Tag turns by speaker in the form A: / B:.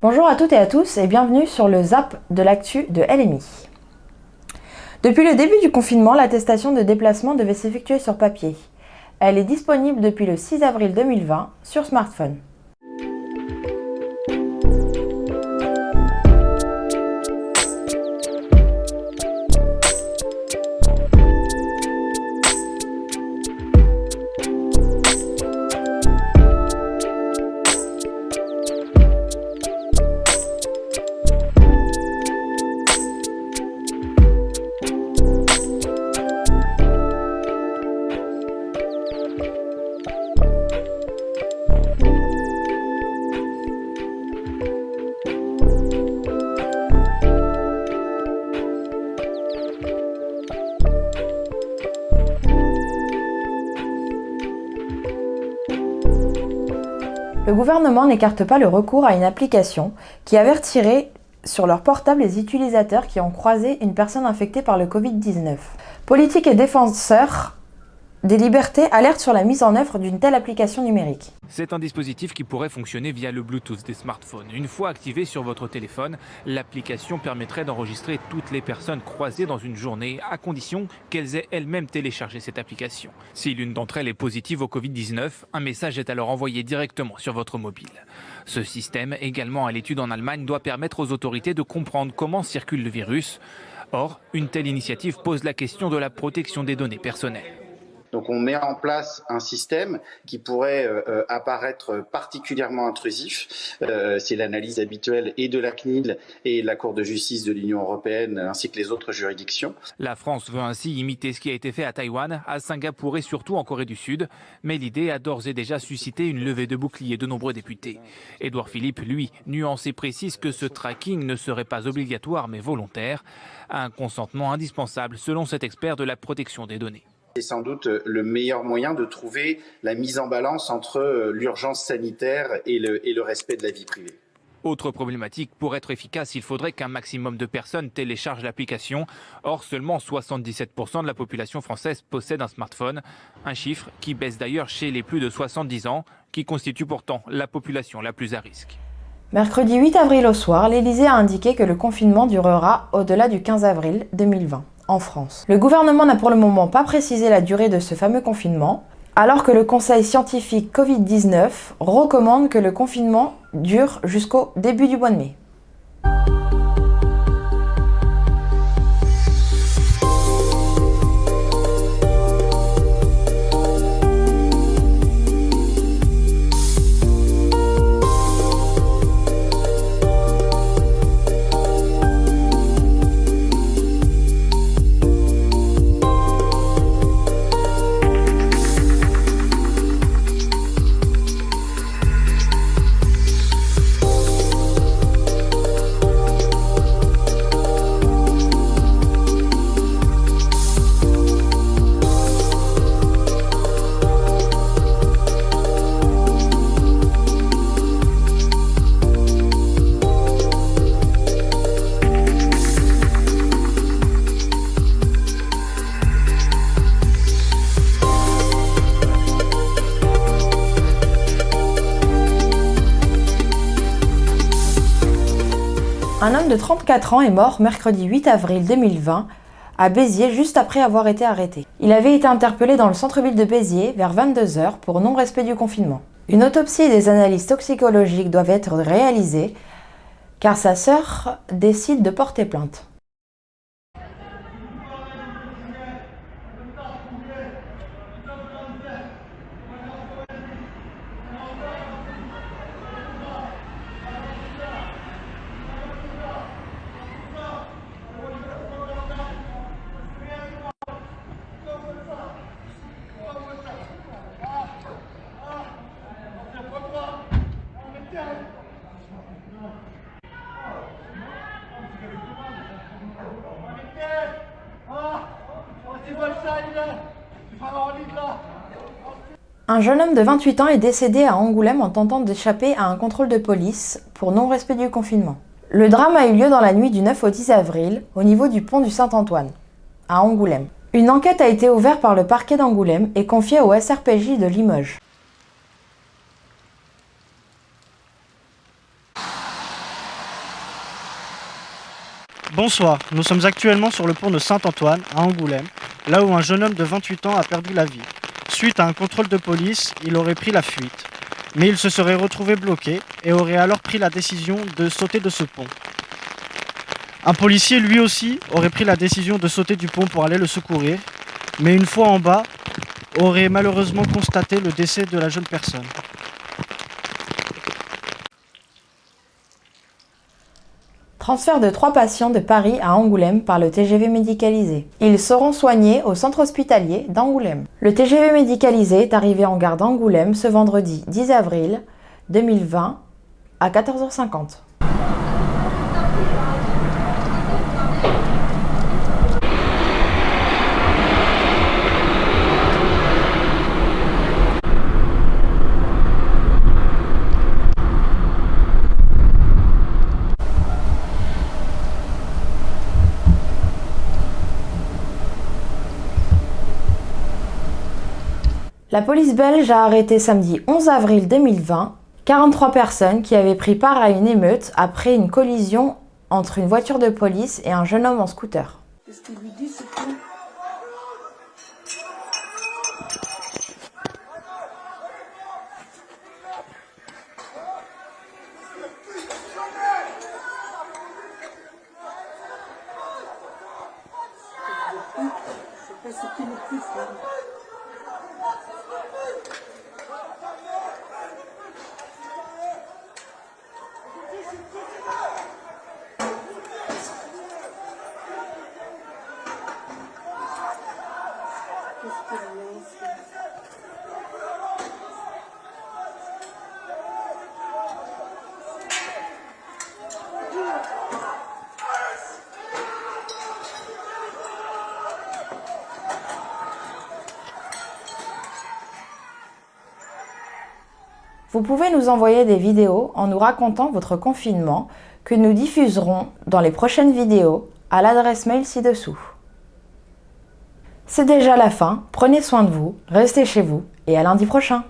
A: Bonjour à toutes et à tous et bienvenue sur le Zap de l'actu de LMI. Depuis le début du confinement, l'attestation de déplacement devait s'effectuer sur papier. Elle est disponible depuis le 6 avril 2020 sur smartphone. Le gouvernement n'écarte pas le recours à une application qui avertirait sur leur portable les utilisateurs qui ont croisé une personne infectée par le Covid-19. Politiques et défenseurs des libertés alertent sur la mise en œuvre d'une telle application numérique.
B: C'est un dispositif qui pourrait fonctionner via le Bluetooth des smartphones. Une fois activé sur votre téléphone, l'application permettrait d'enregistrer toutes les personnes croisées dans une journée, à condition qu'elles aient elles-mêmes téléchargé cette application. Si l'une d'entre elles est positive au Covid-19, un message est alors envoyé directement sur votre mobile. Ce système, également à l'étude en Allemagne, doit permettre aux autorités de comprendre comment circule le virus. Or, une telle initiative pose la question de la protection des données personnelles.
C: Donc on met en place un système qui pourrait apparaître particulièrement intrusif. C'est l'analyse habituelle et de la CNIL et de la Cour de justice de l'Union européenne ainsi que les autres juridictions.
B: La France veut ainsi imiter ce qui a été fait à Taïwan, à Singapour et surtout en Corée du Sud. Mais l'idée a d'ores et déjà suscité une levée de boucliers de nombreux députés. Édouard Philippe, lui, nuance et précise que ce tracking ne serait pas obligatoire mais volontaire. Un consentement indispensable selon cet expert de la protection des données.
C: C'est sans doute le meilleur moyen de trouver la mise en balance entre l'urgence sanitaire et le respect de la vie privée.
B: Autre problématique, pour être efficace, il faudrait qu'un maximum de personnes téléchargent l'application. Or, seulement 77% de la population française possède un smartphone. Un chiffre qui baisse d'ailleurs chez les plus de 70 ans, qui constitue pourtant la population la plus à risque.
A: Mercredi 8 avril au soir, l'Élysée a indiqué que le confinement durera au-delà du 15 avril 2020. En France. Le gouvernement n'a pour le moment pas précisé la durée de ce fameux confinement, alors que le Conseil scientifique Covid-19 recommande que le confinement dure jusqu'au début du mois de mai. Un homme de 34 ans est mort mercredi 8 avril 2020 à Béziers juste après avoir été arrêté. Il avait été interpellé dans le centre-ville de Béziers vers 22 h pour non-respect du confinement. Une autopsie et des analyses toxicologiques doivent être réalisées car sa sœur décide de porter plainte. Un jeune homme de 28 ans est décédé à Angoulême en tentant d'échapper à un contrôle de police pour non-respect du confinement. Le drame a eu lieu dans la nuit du 9 au 10 avril, au niveau du pont du Saint-Antoine, à Angoulême. Une enquête a été ouverte par le parquet d'Angoulême et confiée au SRPJ de Limoges.
D: Bonsoir, nous sommes actuellement sur le pont de Saint-Antoine, à Angoulême, là où un jeune homme de 28 ans a perdu la vie. Suite à un contrôle de police, il aurait pris la fuite. Mais il se serait retrouvé bloqué et aurait alors pris la décision de sauter de ce pont. Un policier, lui aussi, aurait pris la décision de sauter du pont pour aller le secourir, mais une fois en bas, aurait malheureusement constaté le décès de la jeune personne.
A: Transfert de 3 patients de Paris à Angoulême par le TGV médicalisé. Ils seront soignés au centre hospitalier d'Angoulême. Le TGV médicalisé est arrivé en gare d'Angoulême ce vendredi 10 avril 2020 à 14h50. La police belge a arrêté samedi 11 avril 2020 43 personnes qui avaient pris part à une émeute après une collision entre une voiture de police et un jeune homme en scooter.
E: Qu'est-ce qu'il lui dit, ce con ? Je sais pas ce qu'il est plus fort.
A: Vous pouvez nous envoyer des vidéos en nous racontant votre confinement que nous diffuserons dans les prochaines vidéos à l'adresse mail ci-dessous. C'est déjà la fin, prenez soin de vous, restez chez vous et à lundi prochain.